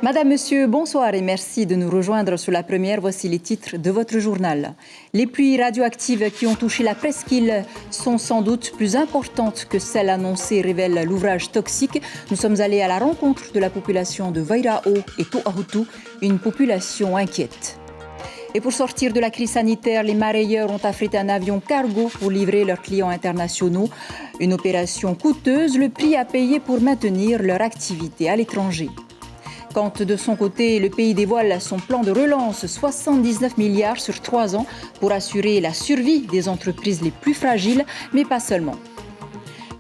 Madame, Monsieur, bonsoir et merci de nous rejoindre sur la première. Voici les titres de votre journal. Les pluies radioactives qui ont touché la presqu'île sont sans doute plus importantes que celles annoncées, révèle l'ouvrage Toxique. Nous sommes allés à la rencontre de la population de Vairao et Toahutu, une population inquiète. Et pour sortir de la crise sanitaire, les mareyeurs ont affrété un avion cargo pour livrer leurs clients internationaux. Une opération coûteuse, le prix à payer pour maintenir leur activité à l'étranger. Quand de son côté, le pays dévoile son plan de relance, 79 milliards sur 3 ans pour assurer la survie des entreprises les plus fragiles, mais pas seulement.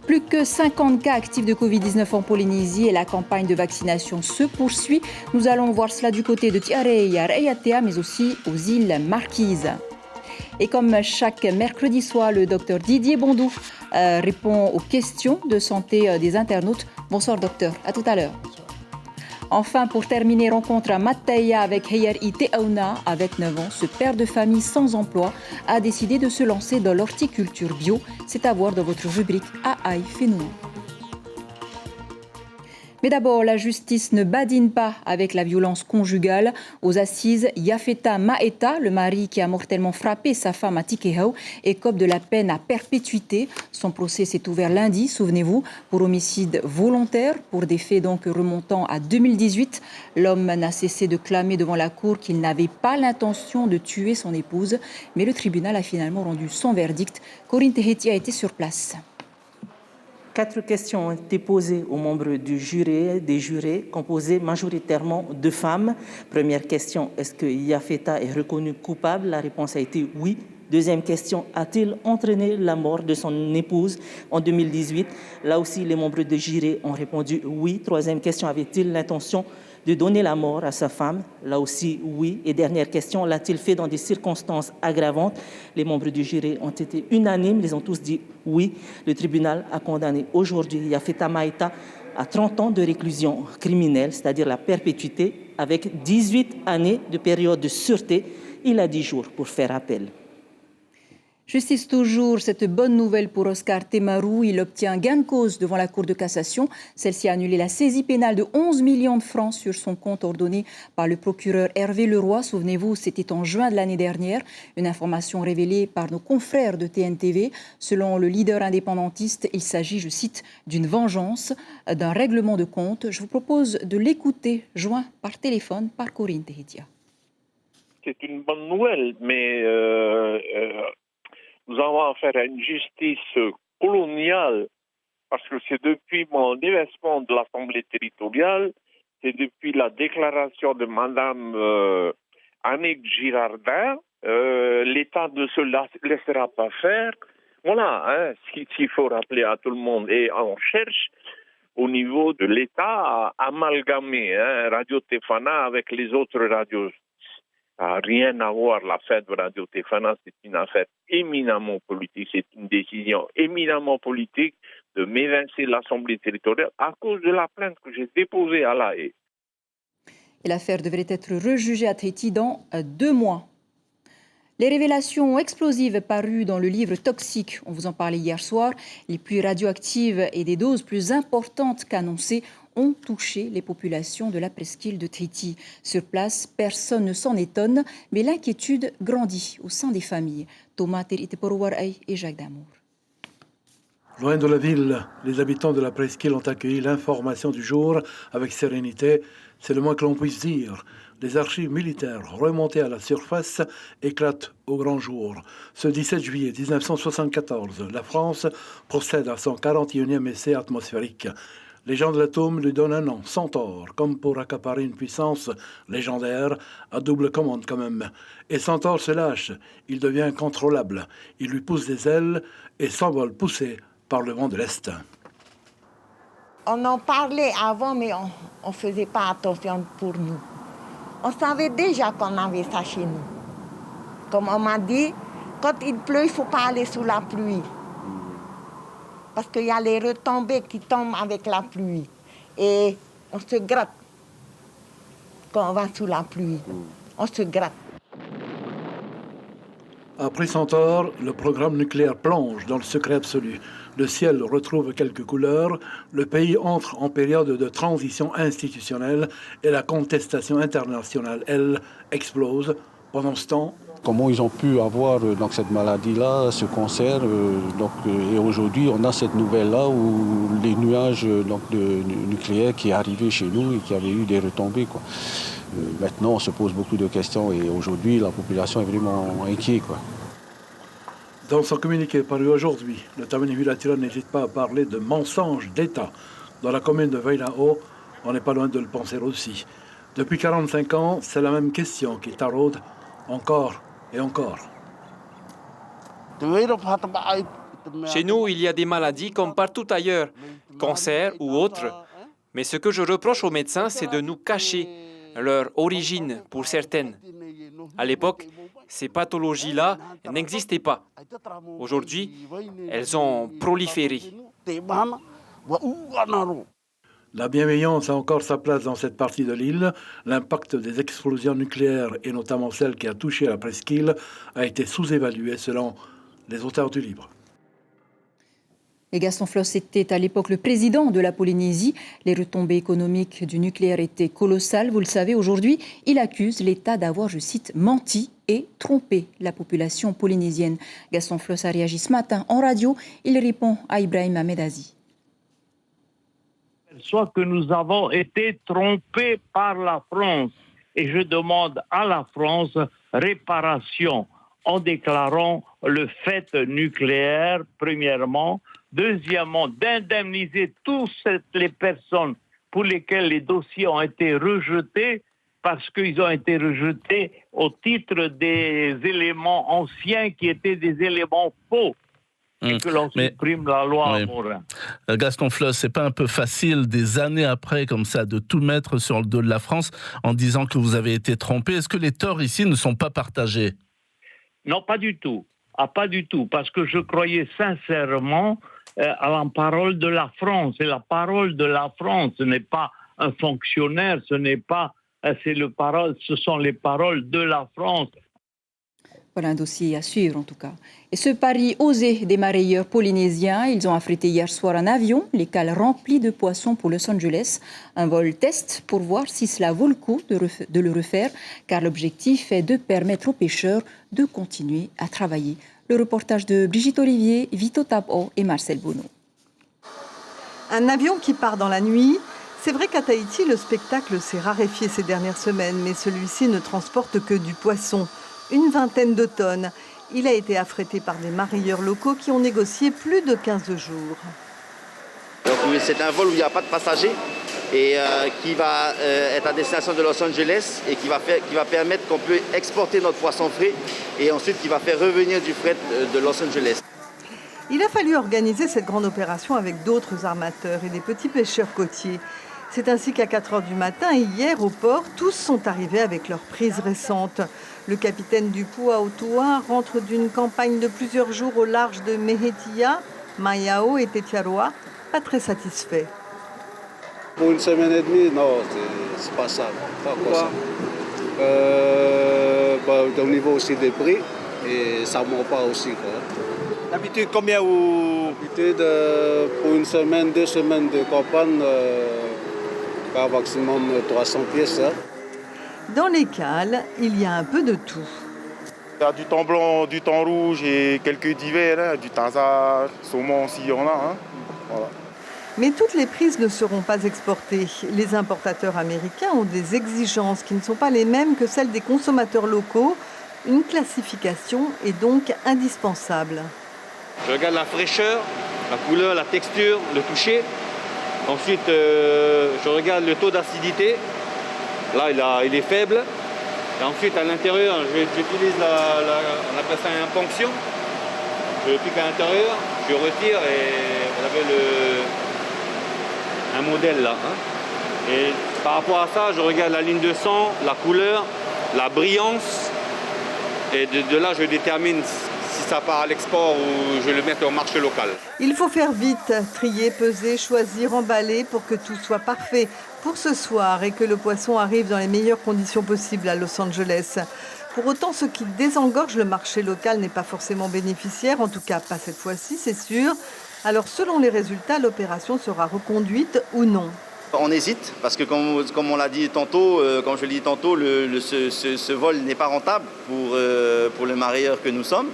Plus que 50 cas actifs de Covid-19 en Polynésie et la campagne de vaccination se poursuit. Nous allons voir cela du côté de Tiareia, à Raiatea, mais aussi aux îles Marquises. Et comme chaque mercredi soir, le docteur Didier Bondou répond aux questions de santé des internautes. Bonsoir docteur, à tout à l'heure. Enfin, pour terminer, rencontre à Mataia avec Heyeri Teauna, avec 9 ans. Ce père de famille sans emploi a décidé de se lancer dans l'horticulture bio. C'est à voir dans votre rubrique Aïe Fénouan. Mais d'abord, la justice ne badine pas avec la violence conjugale. Aux assises, Yafeta Maeta, le mari qui a mortellement frappé sa femme à Tikehau, écope de la peine à perpétuité. Son procès s'est ouvert lundi, souvenez-vous, pour homicide volontaire, pour des faits donc remontant à 2018. L'homme n'a cessé de clamer devant la cour qu'il n'avait pas l'intention de tuer son épouse. Mais le tribunal a finalement rendu son verdict. Corinne Teheti a été sur place. 4 questions ont été posées aux membres du jury, des jurés composés majoritairement de femmes. Première question, est-ce que Yafeta est reconnu coupable? La réponse a été oui. Deuxième question, a-t-il entraîné la mort de son épouse en 2018? Là aussi, les membres du jury ont répondu oui. Troisième question, avait-il l'intention de donner la mort à sa femme? Là aussi, oui. Et dernière question, l'a-t-il fait dans des circonstances aggravantes? Les membres du jury ont été unanimes, ils ont tous dit oui. Le tribunal a condamné aujourd'hui Yafeta Maeta à 30 ans de réclusion criminelle, c'est-à-dire la perpétuité, avec 18 années de période de sûreté. Il a 10 jours pour faire appel. Justice toujours, cette bonne nouvelle pour Oscar Temaru. Il obtient gain de cause devant la Cour de cassation. Celle-ci a annulé la saisie pénale de 11 millions de francs sur son compte ordonné par le procureur Hervé Leroy. Souvenez-vous, c'était en juin de l'année dernière. Une information révélée par nos confrères de TNTV. Selon le leader indépendantiste, il s'agit, je cite, d'une vengeance, d'un règlement de compte. Je vous propose de l'écouter, joint par téléphone par Corinne Tehetia. C'est une bonne nouvelle, mais nous avons affaire à une justice coloniale, parce que c'est depuis mon déversement de l'Assemblée territoriale, c'est depuis la déclaration de Madame Annick Girardin, l'État ne se laissera pas faire. Voilà ce qu'il faut rappeler à tout le monde. Et on cherche au niveau de l'État à amalgamer Radio Tefana avec les autres radios. Ça n'a rien à voir, l'affaire de Radio Tefana, c'est une affaire éminemment politique, c'est une décision éminemment politique de m'évincer l'Assemblée territoriale à cause de la plainte que j'ai déposée à La Haye. Et l'affaire devrait être rejugée à Tahiti dans 2 mois. Les révélations explosives parues dans le livre Toxique, on vous en parlait hier soir, les pluies radioactives et des doses plus importantes qu'annoncées ont touché les populations de la presqu'île de Tahiti. Sur place, personne ne s'en étonne, mais l'inquiétude grandit au sein des familles. Thomas Teriteporuaray et Jacques Damour. Loin de la ville, les habitants de la presqu'île ont accueilli l'information du jour avec sérénité. C'est le moins que l'on puisse dire. Les archives militaires remontées à la surface éclatent au grand jour. Ce 17 juillet 1974, la France procède à son 41e essai atmosphérique. Les gens de l'atome lui donnent un nom, Centaure, comme pour accaparer une puissance légendaire, à double commande quand même. Et Centaure se lâche, il devient incontrôlable. Il lui pousse des ailes et s'envole poussé par le vent de l'Est. On en parlait avant, mais on ne faisait pas attention pour nous. On savait déjà qu'on avait ça chez nous. Comme on m'a dit, quand il pleut, il ne faut pas aller sous la pluie. Parce qu'il y a les retombées qui tombent avec la pluie. Et on se gratte quand on va sous la pluie. On se gratte. Après Centaure, le programme nucléaire plonge dans le secret absolu. Le ciel retrouve quelques couleurs, le pays entre en période de transition institutionnelle et la contestation internationale, elle, explose. Pendant ce temps, comment ils ont pu avoir cette maladie-là, ce cancer. Et aujourd'hui, on a cette nouvelle-là où les nuages nucléaires qui est arrivé chez nous et qui avaient eu des retombées. Maintenant, on se pose beaucoup de questions et aujourd'hui, la population est vraiment inquiète. Dans son communiqué paru aujourd'hui, le Tammany Villa n'hésite pas à parler de mensonges d'État. Dans la commune de Vailao, on n'est pas loin de le penser aussi. Depuis 45 ans, c'est la même question qui taraude encore et encore. Chez nous, il y a des maladies comme partout ailleurs, cancer ou autres. Mais ce que je reproche aux médecins, c'est de nous cacher leur origine pour certaines. À l'époque, ces pathologies-là n'existaient pas. Aujourd'hui, elles ont proliféré. La bienveillance a encore sa place dans cette partie de l'île. L'impact des explosions nucléaires, et notamment celle qui a touché la presqu'île, a été sous-évalué selon les auteurs du livre. Et Gaston Floss était à l'époque le président de la Polynésie. Les retombées économiques du nucléaire étaient colossales. Vous le savez, aujourd'hui, il accuse l'État d'avoir, je cite, menti et trompé la population polynésienne. Gaston Floss a réagi ce matin en radio. Il répond à Ibrahim Ahmedazi. Soit que nous avons été trompés par la France. Et je demande à la France réparation en déclarant le fait nucléaire, premièrement. Deuxièmement, d'indemniser toutes les personnes pour lesquelles les dossiers ont été rejetés parce qu'ils ont été rejetés au titre des éléments anciens qui étaient des éléments faux. Et que l'on supprime la loi à Morin. Gaston Floss, c'est pas un peu facile, des années après, comme ça, de tout mettre sur le dos de la France en disant que vous avez été trompé. Est-ce que les torts ici ne sont pas partagés? Non, pas du tout. Pas du tout. Parce que je croyais sincèrement à la parole de la France. Et la parole de la France, ce n'est pas un fonctionnaire, ce sont les paroles de la France. Voilà un dossier à suivre en tout cas. Et ce pari osé des marailleurs polynésiens, ils ont affrété hier soir un avion, les cales remplies de poissons pour Los Angeles. Un vol test pour voir si cela vaut le coup de le refaire, car l'objectif est de permettre aux pêcheurs de continuer à travailler. Le reportage de Brigitte Olivier, Vito Tabo et Marcel Bonneau. Un avion qui part dans la nuit. C'est vrai qu'à Tahiti, le spectacle s'est raréfié ces dernières semaines, mais celui-ci ne transporte que du poisson. Une vingtaine de tonnes. Il a été affrété par des marailleurs locaux qui ont négocié plus de 15 jours. Donc, c'est un vol où il n'y a pas de passagers et qui va être à destination de Los Angeles et qui va permettre qu'on peut exporter notre poisson frais et ensuite qui va faire revenir du fret de Los Angeles. Il a fallu organiser cette grande opération avec d'autres armateurs et des petits pêcheurs côtiers. C'est ainsi qu'à 4 h du matin, hier au port, tous sont arrivés avec leurs prises récentes. Le capitaine du Puautoa rentre d'une campagne de plusieurs jours au large de Mehetia, Mayao et Tetiaroa, pas très satisfait. Pour une semaine et demie, non, c'est pas ça. Pourquoi? Au niveau aussi des prix, et ça ne monte pas aussi. D'habitude, combien vous... D'habitude, pour une semaine, 2 semaines de campagne, pas maximum 300 pièces. Hein. Dans les cales, il y a un peu de tout. Il y a du thon blanc, du thon rouge et quelques divers, hein, du taza, saumon s'il y en a. Hein. Voilà. Mais toutes les prises ne seront pas exportées. Les importateurs américains ont des exigences qui ne sont pas les mêmes que celles des consommateurs locaux. Une classification est donc indispensable. Je regarde la fraîcheur, la couleur, la texture, le toucher. Ensuite, je regarde le taux d'acidité. Là, il est faible. Et ensuite, à l'intérieur, j'utilise on appelle ça une ponction. Je le pique à l'intérieur, je retire et vous avez un modèle là. Hein. Et par rapport à ça, je regarde la ligne de sang, la couleur, la brillance. Et de là, je détermine si ça part à l'export ou je le mets au marché local. Il faut faire vite, trier, peser, choisir, emballer pour que tout soit parfait pour ce soir et que le poisson arrive dans les meilleures conditions possibles à Los Angeles. Pour autant, ce qui désengorge le marché local n'est pas forcément bénéficiaire, en tout cas pas cette fois-ci, c'est sûr. Alors selon les résultats, l'opération sera reconduite ou non? On hésite parce que comme on l'a dit tantôt, comme je l'ai dit tantôt, ce vol n'est pas rentable pour le mareyeur que nous sommes.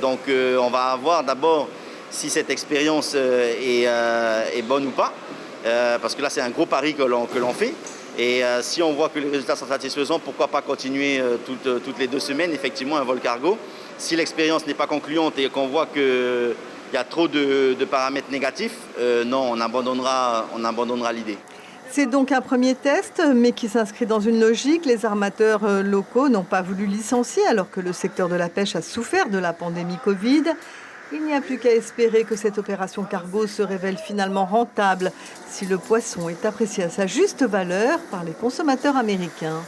Donc on va voir d'abord si cette expérience est bonne ou pas, parce que là c'est un gros pari que l'on fait. Et si on voit que les résultats sont satisfaisants, pourquoi pas continuer toutes les 2 semaines, effectivement, un vol cargo. Si l'expérience n'est pas concluante et qu'on voit qu'il y a trop de paramètres négatifs, non, on abandonnera l'idée. C'est donc un premier test, mais qui s'inscrit dans une logique. Les armateurs locaux n'ont pas voulu licencier alors que le secteur de la pêche a souffert de la pandémie Covid. Il n'y a plus qu'à espérer que cette opération cargo se révèle finalement rentable si le poisson est apprécié à sa juste valeur par les consommateurs américains.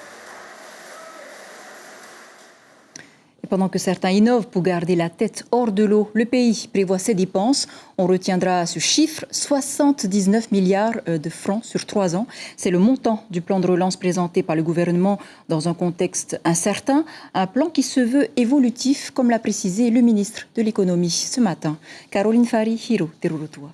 Et pendant que certains innovent pour garder la tête hors de l'eau, le pays prévoit ses dépenses. On retiendra ce chiffre, 79 milliards de francs sur 3 ans. C'est le montant du plan de relance présenté par le gouvernement dans un contexte incertain. Un plan qui se veut évolutif, comme l'a précisé le ministre de l'économie ce matin. Caroline Fari, Hiro Terurotua.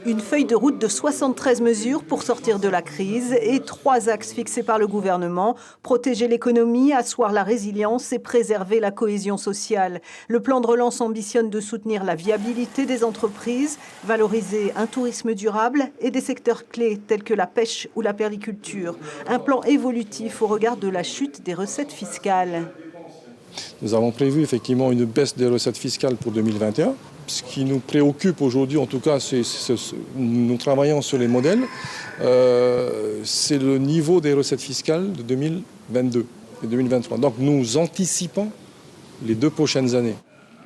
Une feuille de route de 73 mesures pour sortir de la crise et 3 axes fixés par le gouvernement. Protéger l'économie, asseoir la résilience et préserver la cohésion sociale. Le plan de relance ambitionne de soutenir la viabilité des entreprises, valoriser un tourisme durable et des secteurs clés tels que la pêche ou la permaculture. Un plan évolutif au regard de la chute des recettes fiscales. Nous avons prévu effectivement une baisse des recettes fiscales pour 2021. Ce qui nous préoccupe aujourd'hui, en tout cas, nous travaillons sur les modèles, c'est le niveau des recettes fiscales de 2022 et 2023. Donc nous anticipons les 2 prochaines années.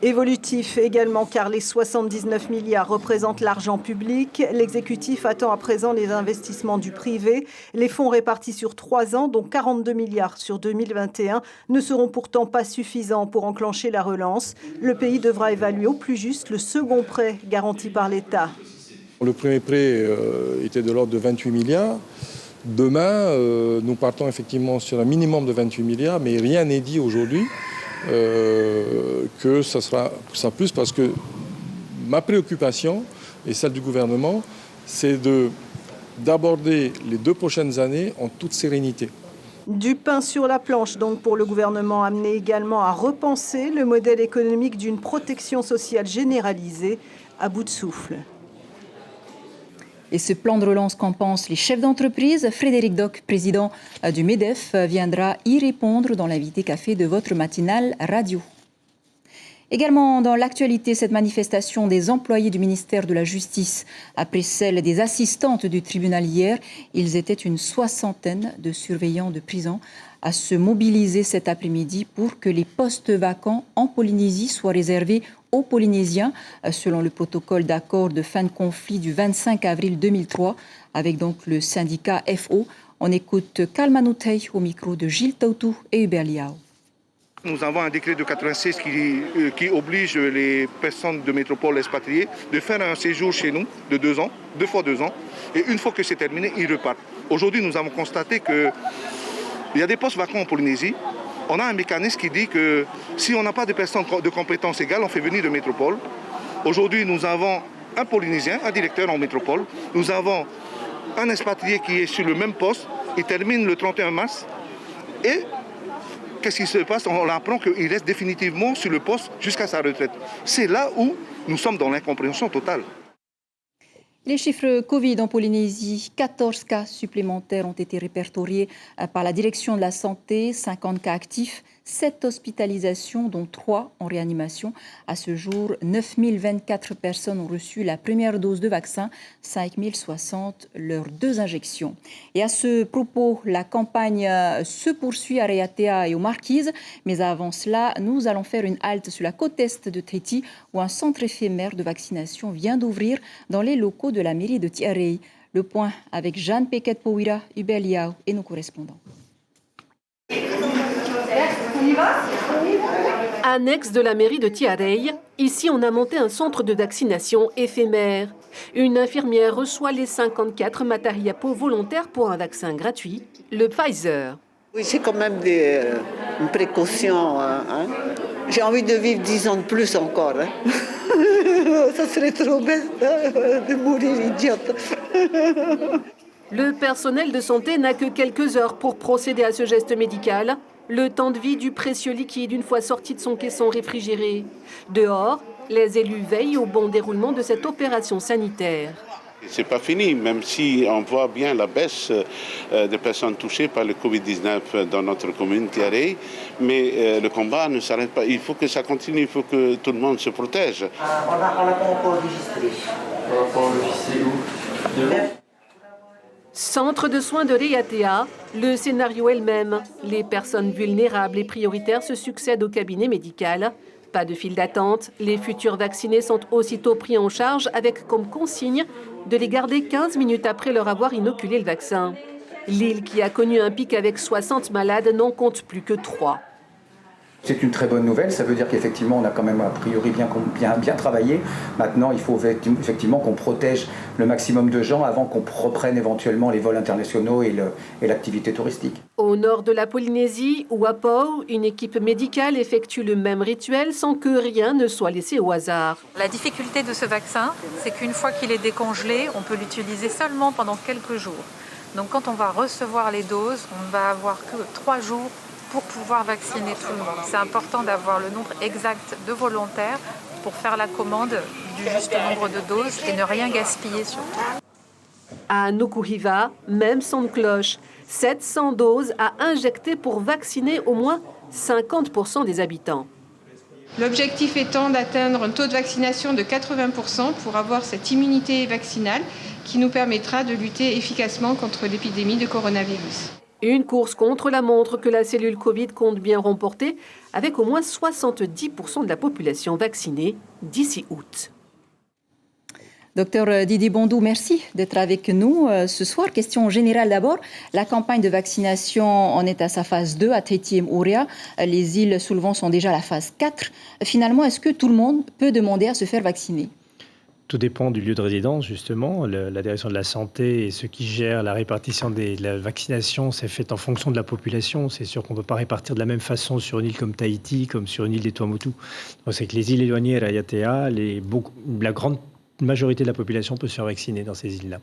Évolutif également car les 79 milliards représentent l'argent public. L'exécutif attend à présent les investissements du privé. Les fonds répartis sur 3 ans, dont 42 milliards sur 2021, ne seront pourtant pas suffisants pour enclencher la relance. Le pays devra évaluer au plus juste le second prêt garanti par l'État. Le premier prêt était de l'ordre de 28 milliards. Demain, nous partons effectivement sur un minimum de 28 milliards, mais rien n'est dit aujourd'hui. Que ça sera plus parce que ma préoccupation et celle du gouvernement, c'est d'aborder les 2 prochaines années en toute sérénité. Du pain sur la planche donc pour le gouvernement, amené également à repenser le modèle économique d'une protection sociale généralisée à bout de souffle. Et ce plan de relance qu'en pensent les chefs d'entreprise, Frédéric Doc, président du MEDEF, viendra y répondre dans l'invité café de votre matinale radio. Également dans l'actualité, cette manifestation des employés du ministère de la Justice après celle des assistantes du tribunal hier. Ils étaient une 60aine de surveillants de prison à se mobiliser cet après-midi pour que les postes vacants en Polynésie soient réservés aux Polynésiens, selon le protocole d'accord de fin de conflit du 25 avril 2003, avec donc le syndicat FO. On écoute Kalmanutei au micro de Gilles Tautou et Hubert Liao. Nous avons un décret de 96 qui oblige les personnes de métropole expatriées de faire un séjour chez nous de 2 ans, 2 fois 2 ans, et une fois que c'est terminé, ils repartent. Aujourd'hui, nous avons constaté qu'il y a des postes vacants en Polynésie. On a un mécanisme qui dit que si on n'a pas de personnes de compétences égales, on fait venir de métropole. Aujourd'hui, nous avons un Polynésien, un directeur en métropole. Nous avons un expatrié qui est sur le même poste. Il termine le 31 mars. Et qu'est-ce qui se passe? On apprend qu'il reste définitivement sur le poste jusqu'à sa retraite. C'est là où nous sommes dans l'incompréhension totale. Les chiffres Covid en Polynésie, 14 cas supplémentaires ont été répertoriés par la direction de la santé, 50 cas actifs, 7 hospitalisations, dont 3 en réanimation. À ce jour, 9024 personnes ont reçu la première dose de vaccin, 5060 leurs 2 injections. Et à ce propos, la campagne se poursuit à Raiatea et aux Marquises. Mais avant cela, nous allons faire une halte sur la côte est de Tahiti, où un centre éphémère de vaccination vient d'ouvrir dans les locaux de la mairie de Tiarei. Le point avec Jeanne Pequet-Pouira, Hubert Liao et nos correspondants. Annexe de la mairie de Tiarei, ici on a monté un centre de vaccination éphémère. Une infirmière reçoit les 54 matariapo volontaires pour un vaccin gratuit, le Pfizer. Oui, c'est quand même une précaution. J'ai envie de vivre 10 ans de plus encore. Ça serait trop bête de mourir idiote. Le personnel de santé n'a que quelques heures pour procéder à ce geste médical. Le temps de vie du précieux liquide une fois sorti de son caisson réfrigéré. Dehors, les élus veillent au bon déroulement de cette opération sanitaire. C'est pas fini, même si on voit bien la baisse des personnes touchées par le Covid-19 dans notre commune Tiareil, mais le combat ne s'arrête pas. Il faut que ça continue, il faut que tout le monde se protège. On a enregistré. On a enregistré où? Centre de soins de Reatea, le scénario est le même. Les personnes vulnérables et prioritaires se succèdent au cabinet médical. Pas de file d'attente, les futurs vaccinés sont aussitôt pris en charge avec comme consigne de les garder 15 minutes après leur avoir inoculé le vaccin. L'île, qui a connu un pic avec 60 malades, n'en compte plus que 3. C'est une très bonne nouvelle, ça veut dire qu'effectivement on a quand même a priori bien travaillé. Maintenant il faut effectivement qu'on protège le maximum de gens avant qu'on reprenne éventuellement les vols internationaux et l'activité touristique. Au nord de la Polynésie, ou à Pau, une équipe médicale effectue le même rituel sans que rien ne soit laissé au hasard. La difficulté de ce vaccin, c'est qu'une fois qu'il est décongelé, on peut l'utiliser seulement pendant quelques jours. Donc quand on va recevoir les doses, on ne va avoir que 3 jours pour pouvoir vacciner tout le monde. C'est important d'avoir le nombre exact de volontaires pour faire la commande du juste nombre de doses et ne rien gaspiller surtout. À Nukuhiva, même son de cloche, 700 doses à injecter pour vacciner au moins 50% des habitants. L'objectif étant d'atteindre un taux de vaccination de 80% pour avoir cette immunité vaccinale qui nous permettra de lutter efficacement contre l'épidémie de coronavirus. Une course contre la montre que la cellule Covid compte bien remporter avec au moins 70% de la population vaccinée d'ici août. Docteur Didier Bondou, merci d'être avec nous ce soir. Question générale d'abord. La campagne de vaccination en est à sa phase 2 à Tahiti et Moorea. Les îles sous le vent sont déjà à la phase 4. Finalement, est-ce que tout le monde peut demander à se faire vacciner ? Tout dépend du lieu de résidence, justement. La direction de la santé et ceux qui gèrent la répartition de la vaccination, c'est fait en fonction de la population. C'est sûr qu'on ne peut pas répartir de la même façon sur une île comme Tahiti, comme sur une île des Tuamotu. Donc, c'est que les îles éloignées, Raiatea, la grande majorité de la population peut se faire vacciner dans ces îles-là.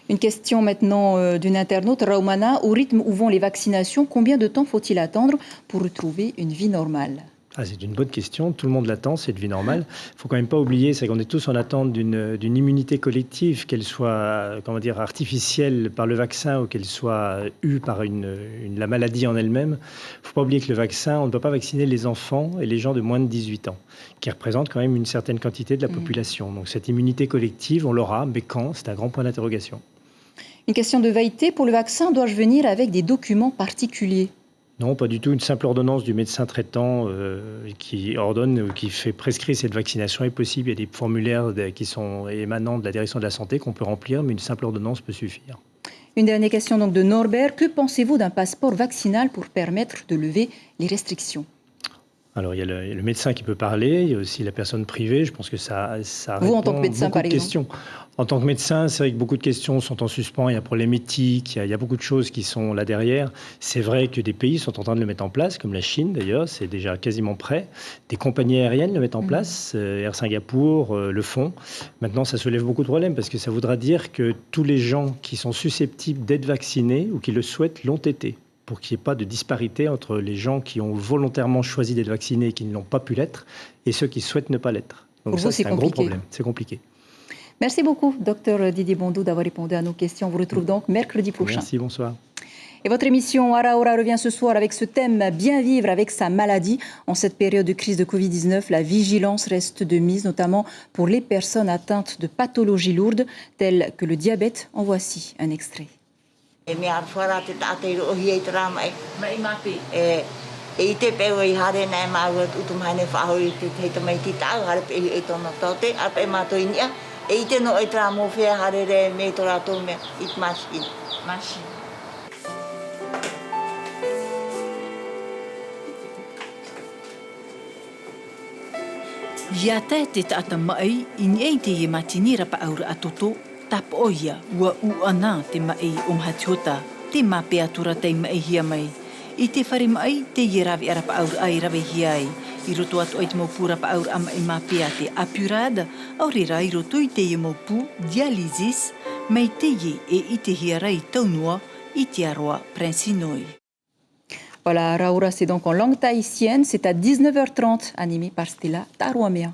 Une question maintenant d'une internaute, Raumana. Au rythme où vont les vaccinations, combien de temps faut-il attendre pour retrouver une vie normale ? C'est une bonne question. Tout le monde l'attend, cette vie normale. Il ne faut quand même pas oublier, c'est qu'on est tous en attente d'une immunité collective, qu'elle soit artificielle par le vaccin ou qu'elle soit eue par la maladie en elle-même. Il ne faut pas oublier que le vaccin, on ne doit pas vacciner les enfants et les gens de moins de 18 ans, qui représentent quand même une certaine quantité de la population. Donc cette immunité collective, on l'aura, mais quand ? C'est un grand point d'interrogation. Une question de vaïté. Pour le vaccin, dois-je venir avec des documents particuliers ? Non, pas du tout. Une simple ordonnance du médecin traitant qui ordonne ou qui fait prescrire cette vaccination est possible. Il y a des formulaires qui sont émanants de la direction de la santé qu'on peut remplir, mais une simple ordonnance peut suffire. Une dernière question donc de Norbert. Que pensez-vous d'un passeport vaccinal pour permettre de lever les restrictions ? Alors, il y a le médecin qui peut parler, il y a aussi la personne privée. Je pense que ça Vous, répond en tant que médecin, beaucoup par de questions. En tant que médecin, c'est vrai que beaucoup de questions sont en suspens. Il y a un problème éthique, il y a beaucoup de choses qui sont là derrière. C'est vrai que des pays sont en train de le mettre en place, comme la Chine d'ailleurs, c'est déjà quasiment prêt. Des compagnies aériennes le mettent en place, Air Singapour le font. Maintenant, ça soulève beaucoup de problèmes parce que ça voudra dire que tous les gens qui sont susceptibles d'être vaccinés ou qui le souhaitent l'ont été, pour qu'il n'y ait pas de disparité entre les gens qui ont volontairement choisi d'être vaccinés et qui ne l'ont pas pu l'être, et ceux qui souhaitent ne pas l'être. Donc pour ça, vous, c'est un gros problème. C'est compliqué. Merci beaucoup, docteur Didier Bondou, d'avoir répondu à nos questions. On vous retrouve donc mercredi prochain. Merci, bonsoir. Et votre émission Ara Ora revient ce soir avec ce thème « Bien vivre avec sa maladie ». En cette période de crise de Covid-19, la vigilance reste de mise, notamment pour les personnes atteintes de pathologies lourdes, telles que le diabète. En voici un extrait. Ia te tata mai in ei te ye matinira pa aura atoto tap oia ua u ana te mai hatiota te mape atura te mai hia mai I te whare mai te ye ravi ara pa aura ai rawe hiai I roto atu ai te maupura pa aur ama ima pea te apurada, aurira i roto i te ia maupu dialysis, mai te ye e i te hiara i taunua i te aroa Prinsinoi. Voilà, Raoura, c'est donc en langue tahitienne, c'est à 19h30, animé par Stella Tarouamea.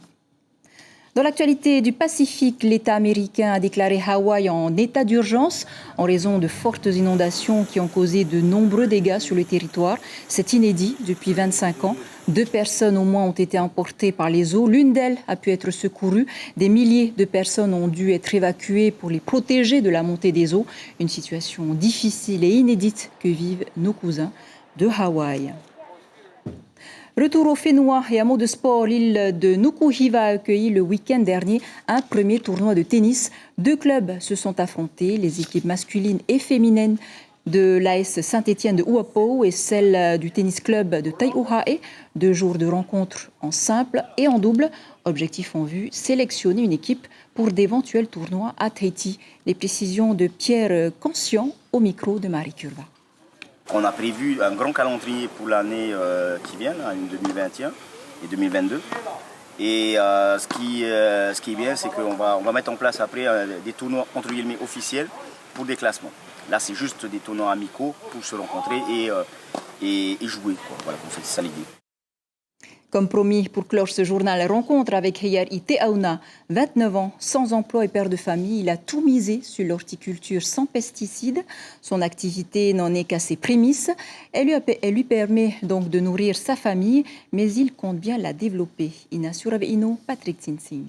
Dans l'actualité du Pacifique, l'État américain a déclaré Hawaï en état d'urgence en raison de fortes inondations qui ont causé de nombreux dégâts sur le territoire. C'est inédit depuis 25 ans. 2 personnes au moins ont été emportées par les eaux. L'une d'elles a pu être secourue. Des milliers de personnes ont dû être évacuées pour les protéger de la montée des eaux. Une situation difficile et inédite que vivent nos cousins de Hawaï. Retour au Fénois et à mot de sport, l'île de Nukuhiva a accueilli le week-end dernier un premier tournoi de tennis. 2 clubs se sont affrontés, les équipes masculines et féminines de l'AS Saint-Étienne de Uapo et celle du tennis club de Taihuahe. 2 jours de rencontres en simple et en double. Objectif en vue, sélectionner une équipe pour d'éventuels tournois à Tahiti. Les précisions de Pierre Conscient au micro de Marie Curva. On a prévu un grand calendrier pour l'année qui vient, en 2021 et 2022. Et ce qui est bien, c'est qu'on va mettre en place après des tournois entre guillemets officiels pour des classements. Là, c'est juste des tournois amicaux pour se rencontrer et jouer. Voilà, c'est ça l'idée. Comme promis, pour clore ce journal, rencontre avec Heyari Teauna, 29 ans, sans emploi et père de famille. Il a tout misé sur l'horticulture sans pesticides. Son activité n'en est qu'à ses prémices. Elle lui permet donc de nourrir sa famille, mais il compte bien la développer. Ina Suraveino, Patrick Tsinsing.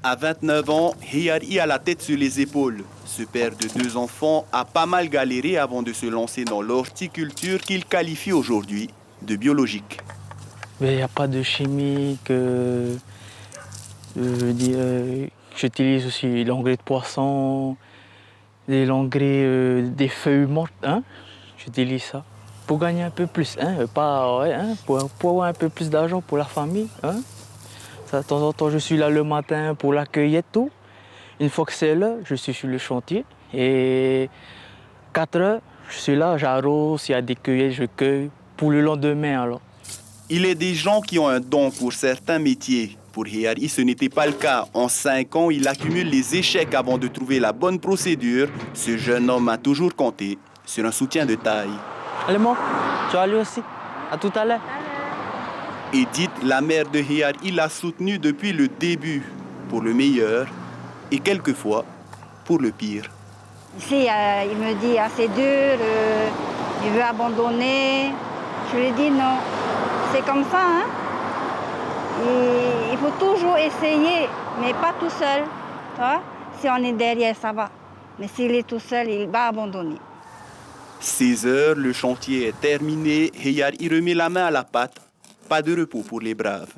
À 29 ans, Heyari a la tête sur les épaules. Ce père de 2 enfants a pas mal galéré avant de se lancer dans l'horticulture qu'il qualifie aujourd'hui de biologique. Il n'y a pas de chimique. J'utilise aussi l'engrais de poisson, l'engrais des feuilles mortes. J'utilise ça pour gagner un peu plus, pour avoir un peu plus d'argent pour la famille. De temps en temps, je suis là le matin pour la cueillette, tout. Une fois que c'est là, je suis sur le chantier. Et 4 heures, je suis là, j'arrose, s'il y a des cueillettes, je cueille pour le lendemain alors. Il est des gens qui ont un don pour certains métiers. Pour Heyari, ce n'était pas le cas. En 5 ans, il accumule les échecs avant de trouver la bonne procédure. Ce jeune homme a toujours compté sur un soutien de taille. Allez, maman, tu vas aller aussi. À tout à l'heure. Edith, la mère de Heyari, l'a soutenu depuis le début, pour le meilleur et quelquefois pour le pire. Ici, il me dit c'est dur, il veut abandonner. Je lui dis non, c'est comme ça. Il faut toujours essayer, mais pas tout seul. Si on est derrière, ça va. Mais s'il est tout seul, il va abandonner. 16 heures, le chantier est terminé. Heyari remet la main à la pâte. Pas de repos pour les braves.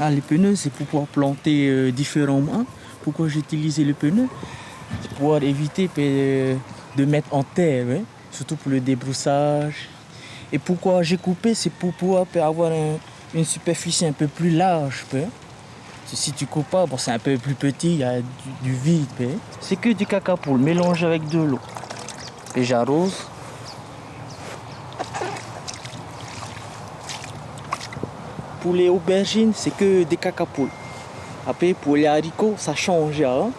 Les pneus, c'est pour pouvoir planter différemment. Pourquoi j'ai utilisé le pneu? C'est pour pouvoir éviter de mettre en terre, surtout pour le débroussage. Et pourquoi j'ai coupé, c'est pour pouvoir avoir une superficie un peu plus large. Si tu coupes pas, c'est un peu plus petit, il y a du vide. C'est que du cacapoule mélangé avec de l'eau. Et j'arrose. Pour les aubergines, c'est que des cacapoules. Après, pour les haricots, ça change. Je ne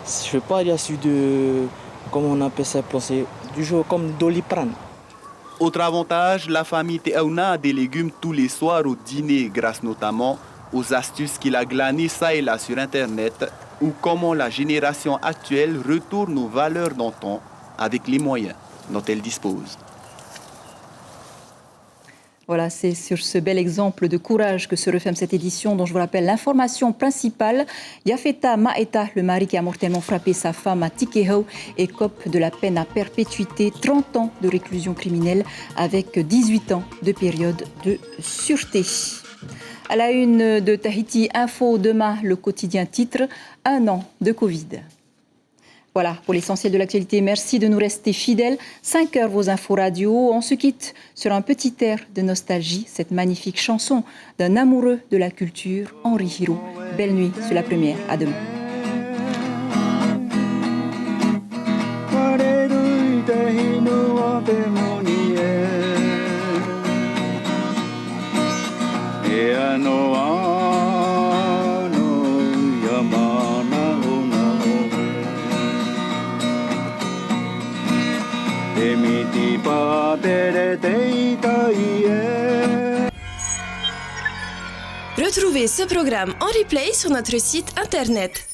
fais pas comment on appelle ça, c'est du genre comme doliprane. Autre avantage, la famille Teauna a des légumes tous les soirs au dîner, grâce notamment aux astuces qu'il a glanées ça et là sur Internet, ou comment la génération actuelle retourne aux valeurs d'antan avec les moyens dont elle dispose. Voilà, c'est sur ce bel exemple de courage que se referme cette édition dont je vous rappelle l'information principale. Yafeta Maeta, le mari qui a mortellement frappé sa femme à Tikeho, écope de la peine à perpétuité, 30 ans de réclusion criminelle avec 18 ans de période de sûreté. À la une de Tahiti Info, demain, le quotidien titre « 1 an de Covid ». Voilà pour l'essentiel de l'actualité. Merci de nous rester fidèles. 5 heures, vos infos radio. On se quitte sur un petit air de nostalgie, cette magnifique chanson d'un amoureux de la culture, Henri Hiro. Belle nuit sur la première. À demain. Retrouvez ce programme en replay sur notre site internet